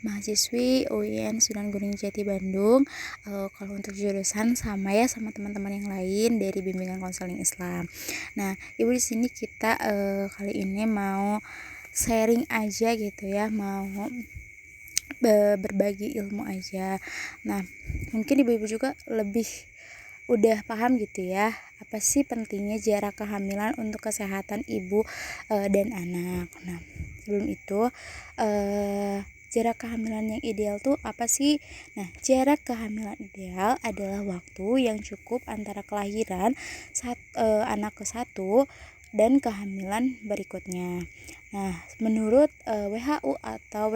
mahasiswi UIN Sunan Gunung Jati Bandung. Kalau untuk jurusan sama ya sama teman-teman yang lain dari bimbingan konseling Islam. Nah, Ibu di sini kita kali ini mau sharing aja gitu ya, mau berbagi ilmu aja. Nah, mungkin ibu-ibu juga lebih udah paham gitu ya, apa sih pentingnya jarak kehamilan untuk kesehatan ibu dan anak. Nah, sebelum itu jarak kehamilan yang ideal tuh apa sih? Nah, jarak kehamilan ideal adalah waktu yang cukup antara kelahiran anak ke satu dan kehamilan berikutnya. Nah, menurut WHO atau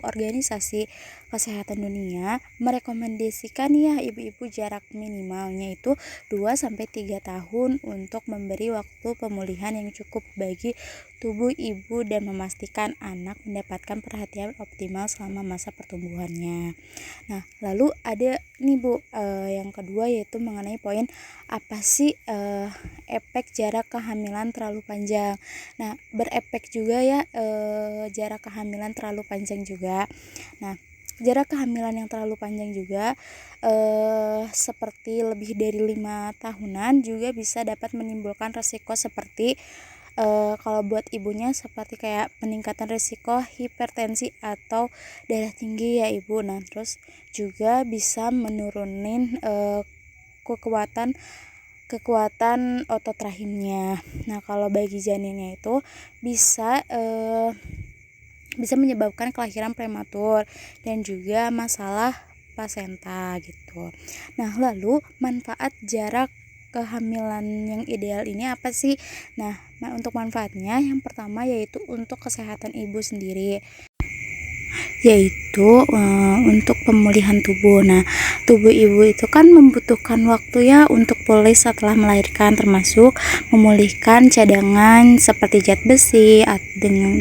Organisasi Kesehatan Dunia merekomendasikan ya ibu-ibu jarak minimalnya itu 2-3 tahun untuk memberi waktu pemulihan yang cukup bagi tubuh ibu dan memastikan anak mendapatkan perhatian optimal selama masa pertumbuhannya. Nah, lalu ada nih Bu, yang kedua yaitu mengenai poin apa sih efek jarak kehamilan terlalu panjang. Nah, berefek juga ya jarak kehamilan terlalu panjang juga. Nah, jarak kehamilan yang terlalu panjang juga seperti lebih dari 5 tahunan juga bisa dapat menimbulkan resiko seperti kalau buat ibunya seperti kayak peningkatan risiko hipertensi atau darah tinggi ya ibu. Nah, terus juga bisa menurunin kekuatan otot rahimnya. Nah, kalau bagi janinnya itu bisa menyebabkan kelahiran prematur dan juga masalah plasenta gitu. Nah, lalu manfaat jarak kehamilan yang ideal ini apa sih? Nah, untuk manfaatnya yang pertama yaitu untuk kesehatan ibu sendiri, yaitu untuk pemulihan tubuh. Nah, tubuh ibu itu kan membutuhkan waktu ya untuk pulih setelah melahirkan, termasuk memulihkan cadangan seperti zat besi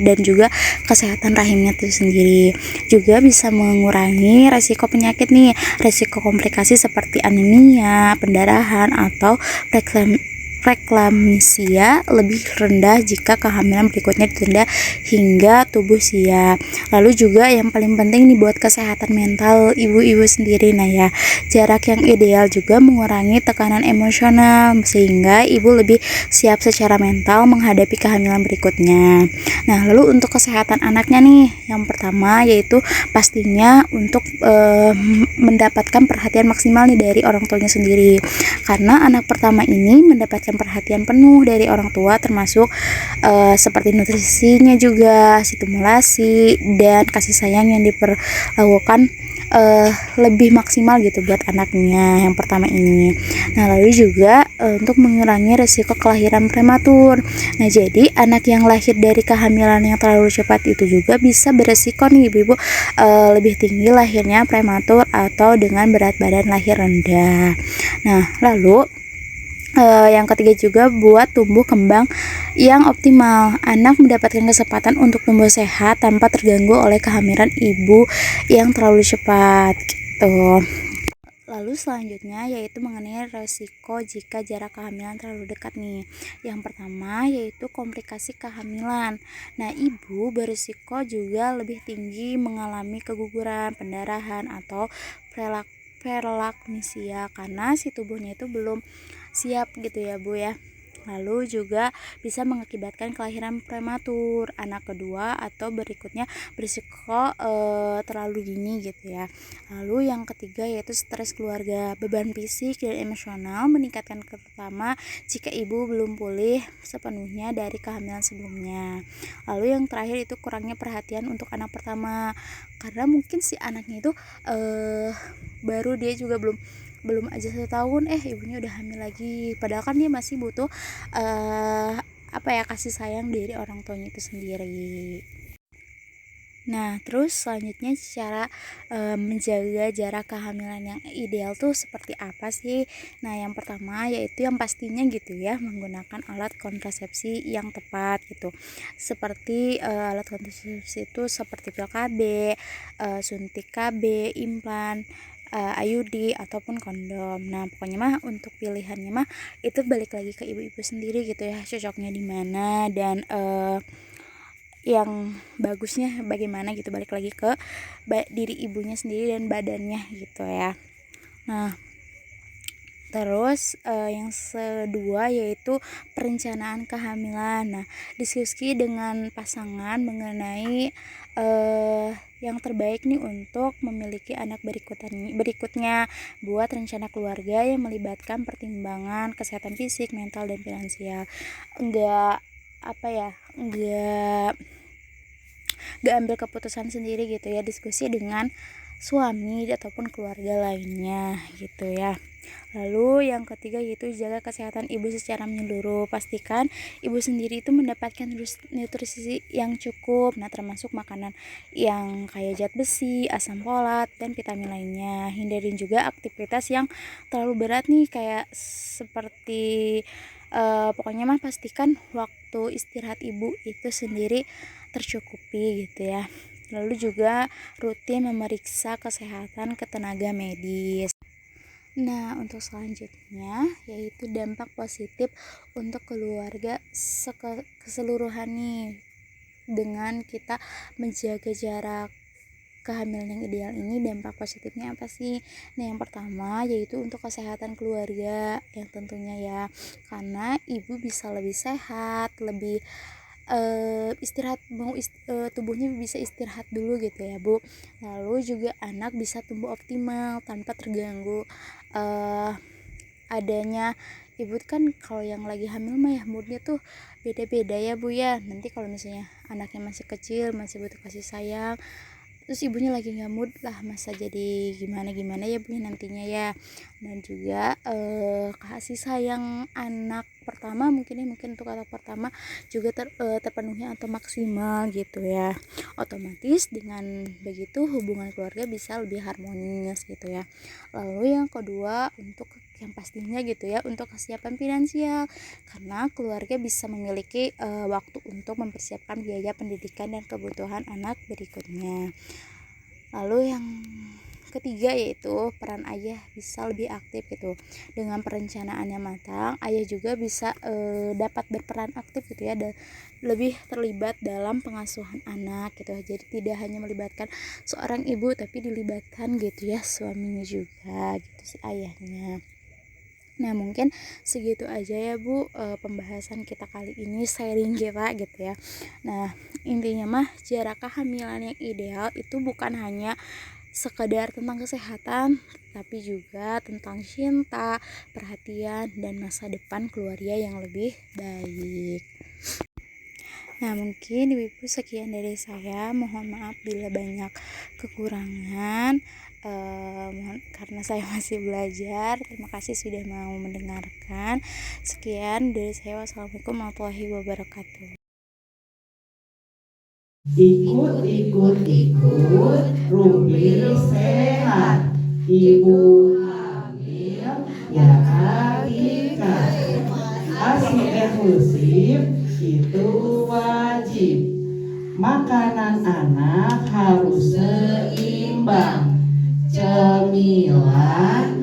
dan juga kesehatan rahimnya itu sendiri. Juga bisa mengurangi resiko penyakit nih, resiko komplikasi seperti anemia, pendarahan atau preeklamsia lebih rendah jika kehamilan berikutnya ditunda hingga tubuh siap. Lalu juga yang paling penting nih buat kesehatan mental ibu-ibu sendiri. Nah ya, jarak yang ideal juga mengurangi tekanan emosional sehingga ibu lebih siap secara mental menghadapi kehamilan berikutnya. Nah, lalu untuk kesehatan anaknya nih, yang pertama yaitu pastinya untuk mendapatkan perhatian maksimal nih dari orang tuanya sendiri. Karena anak pertama ini mendapatkan perhatian penuh dari orang tua, termasuk seperti nutrisinya juga, stimulasi dan kasih sayang yang diperlakukan lebih maksimal gitu buat anaknya yang pertama ini. Nah, lalu juga untuk mengurangi resiko kelahiran prematur. Nah, jadi anak yang lahir dari kehamilan yang terlalu cepat itu juga bisa beresiko nih ibu-ibu lebih tinggi lahirnya prematur atau dengan berat badan lahir rendah. Nah, lalu yang ketiga juga buat tumbuh kembang yang optimal. Anak mendapatkan kesempatan untuk tumbuh sehat tanpa terganggu oleh kehamilan ibu yang terlalu cepat gitu. Lalu selanjutnya yaitu mengenai resiko jika jarak kehamilan terlalu dekat nih. Yang pertama yaitu komplikasi kehamilan. Nah, ibu berisiko juga lebih tinggi mengalami keguguran, pendarahan atau prelaksia karena si tubuhnya itu belum siap gitu ya Bu ya. Lalu juga bisa mengakibatkan kelahiran prematur anak kedua atau berikutnya berisiko terlalu dini gitu ya. Lalu yang ketiga yaitu stres keluarga, beban fisik dan emosional meningkatkan terutama jika ibu belum pulih sepenuhnya dari kehamilan sebelumnya. Lalu yang terakhir itu kurangnya perhatian untuk anak pertama, karena mungkin si anaknya itu baru, dia juga belum aja 1 tahun ibunya udah hamil lagi, padahal kan dia masih butuh kasih sayang dari orang tuanya itu sendiri. Nah, terus selanjutnya cara menjaga jarak kehamilan yang ideal tuh seperti apa sih? Nah, yang pertama yaitu yang pastinya gitu ya, menggunakan alat kontrasepsi yang tepat gitu. Seperti alat kontrasepsi itu seperti pil KB, suntik KB, implan, IUD ataupun kondom. Nah, pokoknya mah untuk pilihannya mah itu balik lagi ke ibu-ibu sendiri gitu ya, cocoknya di mana dan yang bagusnya bagaimana gitu, balik lagi ke diri ibunya sendiri dan badannya gitu ya. Nah terus yang kedua yaitu perencanaan kehamilan. Nah, diskusi dengan pasangan mengenai yang terbaik nih untuk memiliki anak berikutnya buat rencana keluarga yang melibatkan pertimbangan kesehatan fisik, mental, dan finansial. Enggak ambil keputusan sendiri gitu ya, diskusi dengan suami ataupun keluarga lainnya gitu ya. Lalu yang ketiga yaitu jaga kesehatan ibu secara menyeluruh. Pastikan ibu sendiri itu mendapatkan nutrisi yang cukup. Nah, termasuk makanan yang kayak zat besi, asam folat, dan vitamin lainnya. Hindarin juga aktivitas yang terlalu berat nih, kayak seperti pokoknya mah pastikan waktu istirahat ibu itu sendiri tercukupi gitu ya. Lalu juga rutin memeriksa kesehatan ke tenaga medis. Nah, untuk selanjutnya yaitu dampak positif untuk keluarga keseluruhan nih dengan kita menjaga jarak kehamilan yang ideal ini. Dampak positifnya apa sih? Nah, yang pertama yaitu untuk kesehatan keluarga yang tentunya ya, karena ibu bisa lebih sehat, lebih istirahat, tubuhnya bisa istirahat dulu gitu ya Bu. Lalu juga anak bisa tumbuh optimal tanpa terganggu adanya ibu kan. Kalau yang lagi hamil mah ya moodnya tuh beda-beda ya Bu ya. Nanti kalau misalnya anaknya masih kecil, masih butuh kasih sayang, terus ibunya lagi nggak mood lah, masa jadi gimana ya Bu nantinya ya. Dan juga kasih sayang anak pertama mungkin untuk anak pertama juga terpenuhi atau maksimal gitu ya. Otomatis dengan begitu hubungan keluarga bisa lebih harmonis gitu ya. Lalu yang kedua untuk yang pastinya gitu ya, untuk kesiapan finansial, karena keluarga bisa memiliki waktu untuk mempersiapkan biaya pendidikan dan kebutuhan anak berikutnya. Lalu yang ketiga yaitu peran ayah bisa lebih aktif gitu. Dengan perencanaan yang matang, ayah juga bisa dapat berperan aktif gitu ya, dan lebih terlibat dalam pengasuhan anak gitu. Jadi tidak hanya melibatkan seorang ibu, tapi dilibatkan gitu ya suaminya juga gitu, si ayahnya. Nah, mungkin segitu aja ya Bu pembahasan kita kali ini, sharing kita gitu ya. Nah, intinya mah jarak kehamilan yang ideal itu bukan hanya sekedar tentang kesehatan, tapi juga tentang cinta, perhatian, dan masa depan keluarga yang lebih baik. Nah, mungkin Ibu sekian dari saya. Mohon maaf bila banyak kekurangan, karena saya masih belajar. Terima kasih sudah mau mendengarkan. Sekian dari saya. Wassalamualaikum warahmatullahi wabarakatuh. Ikut Ruby sehat. Ibu hamil ya hakikat. ASI eksklusif itu wajib. Makanan anak harus seimbang, cemilan